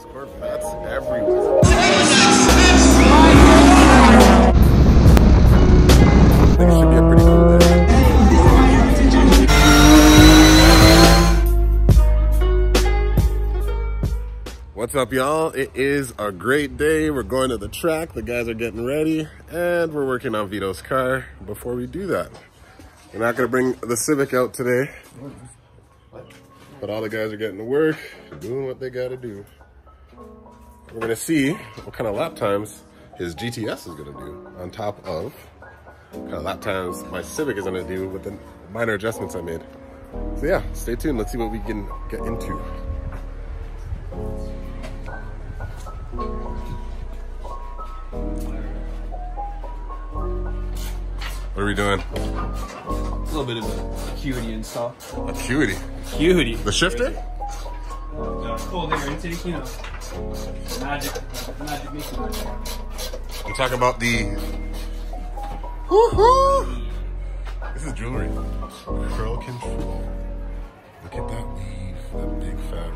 Corvettes everywhere. I think it should be a pretty cool day. What's up, y'all? It is a great day. We're going to the track. The guys are getting ready, and we're working on Vitto's car. Before we do that, we're not going to bring the Civic out today, but all the guys are getting to work, doing what they got to do. We're going to see what kind of lap times his GTS is going to do on top of what kind of lap times my Civic is going to do with the minor adjustments I made. So yeah, stay tuned. Let's see what we can get into. What are we doing? A little bit of an Acuity install. Acuity? Acuity. The shifter? Cold air intake, you know. Magic makes magic. I'm talking about the... Woohoo! This is jewelry. Curl control. Look at that weave. That big fat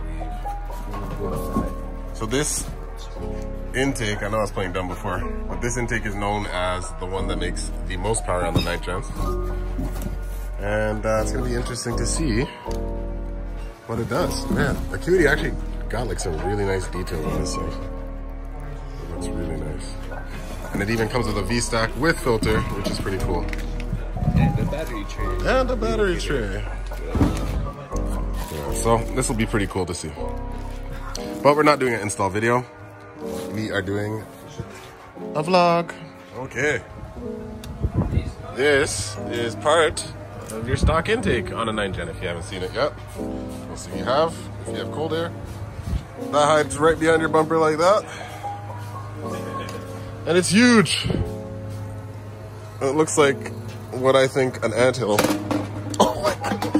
weave. So this intake, I know I was playing dumb before, but this intake is known as the one that makes the most power on the 9th gens. And it's gonna be interesting to see what it does. Man, Acuity actually got like some really nice details on this thing. It looks really nice. And it even comes with a V-stack with filter, which is pretty cool. And a battery tray. And a battery tray. Yeah, so this will be pretty cool to see. But we're not doing an install video. We are doing a vlog. Okay. This is part of your stock intake on a 9th gen if you haven't seen it yet. Most of you have, if you have cold air. That hides right behind your bumper like that. And it's huge. It looks like what I think an anthill. Oh my God.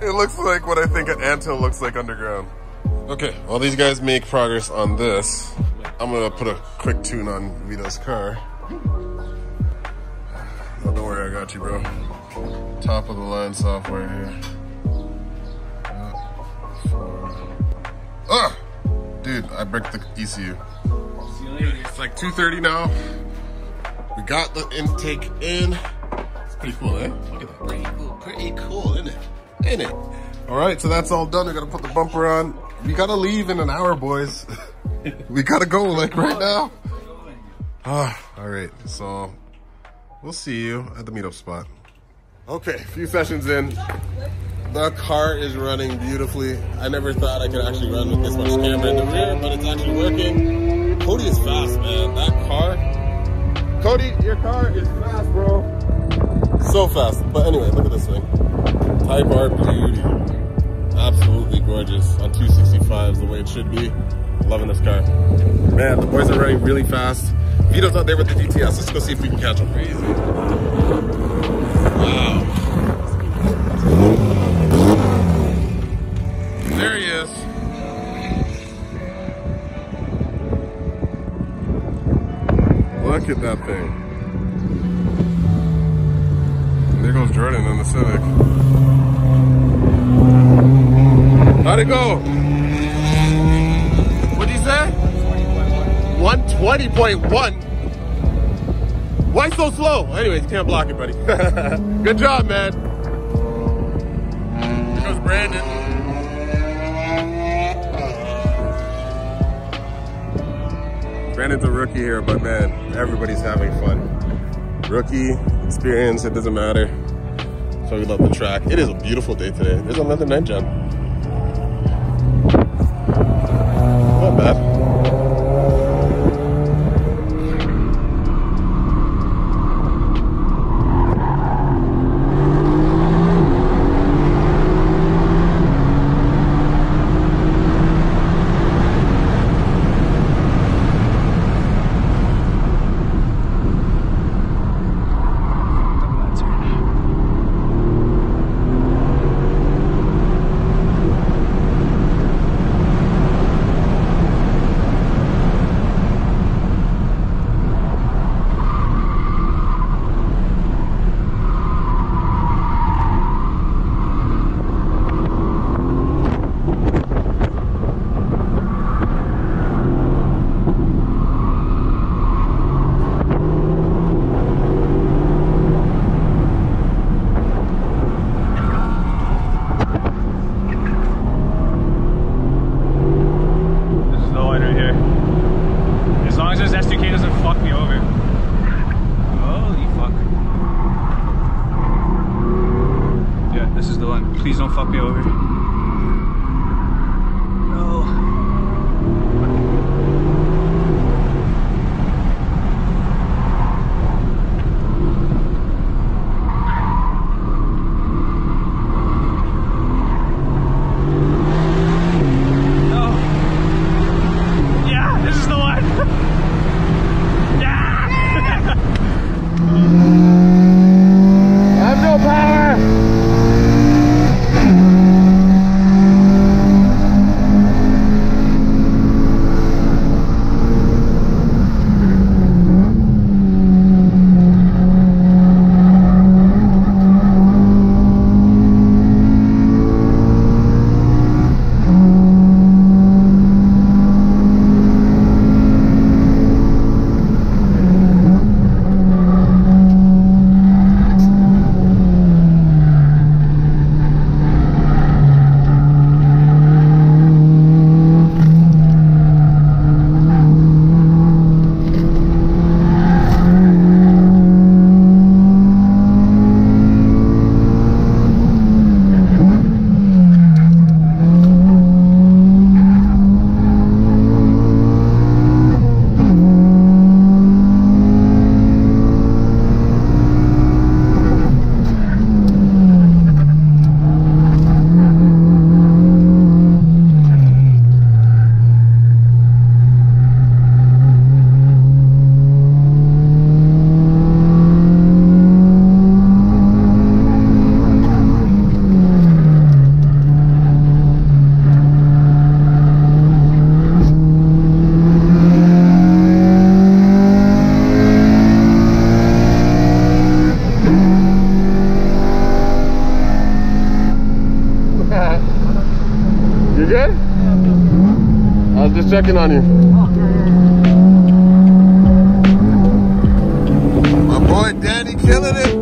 It looks like what I think an anthill looks like underground. Okay, while these guys make progress on this, I'm gonna put a quick tune on Vitto's car. Oh, don't worry, I got you, bro. Top of the line software here. Ah! Dude, I bricked the ECU. It's like 2:30 now. We got the intake in. It's pretty cool, eh? Look at that. Pretty cool, isn't it? Ain't it? All right, so that's all done. We're gonna put the bumper on. We gotta leave in an hour, boys. We gotta go like right now. All right, so we'll see you at the meetup spot. Okay, a few sessions in. The car is running beautifully. I never thought I could actually run with this much camera in the rear, but it's actually working. Cody is fast, man. That car. Cody, your car is fast, bro. So fast. But anyway, look at this thing. Type R beauty. Absolutely gorgeous on 265s the way it should be. Loving this car. Man, the boys are running really fast. Vitto's out there with the GTS. Let's go see if we can catch him. Crazy. Wow. There he is. Look at that thing. There goes Jordan in the Civic. How'd it go? What'd he say? 120.1. Why so slow? Anyways, you can't block it, buddy. Good job, man. Here goes Brandon. Brandon's a rookie here, but man, everybody's having fun. Rookie, experience, it doesn't matter. So we love the track. It is a beautiful day today. There's another 9th gen. Not bad. on. Please don't fuck me over. No. You good? I was just checking on you. My boy Danny killing it.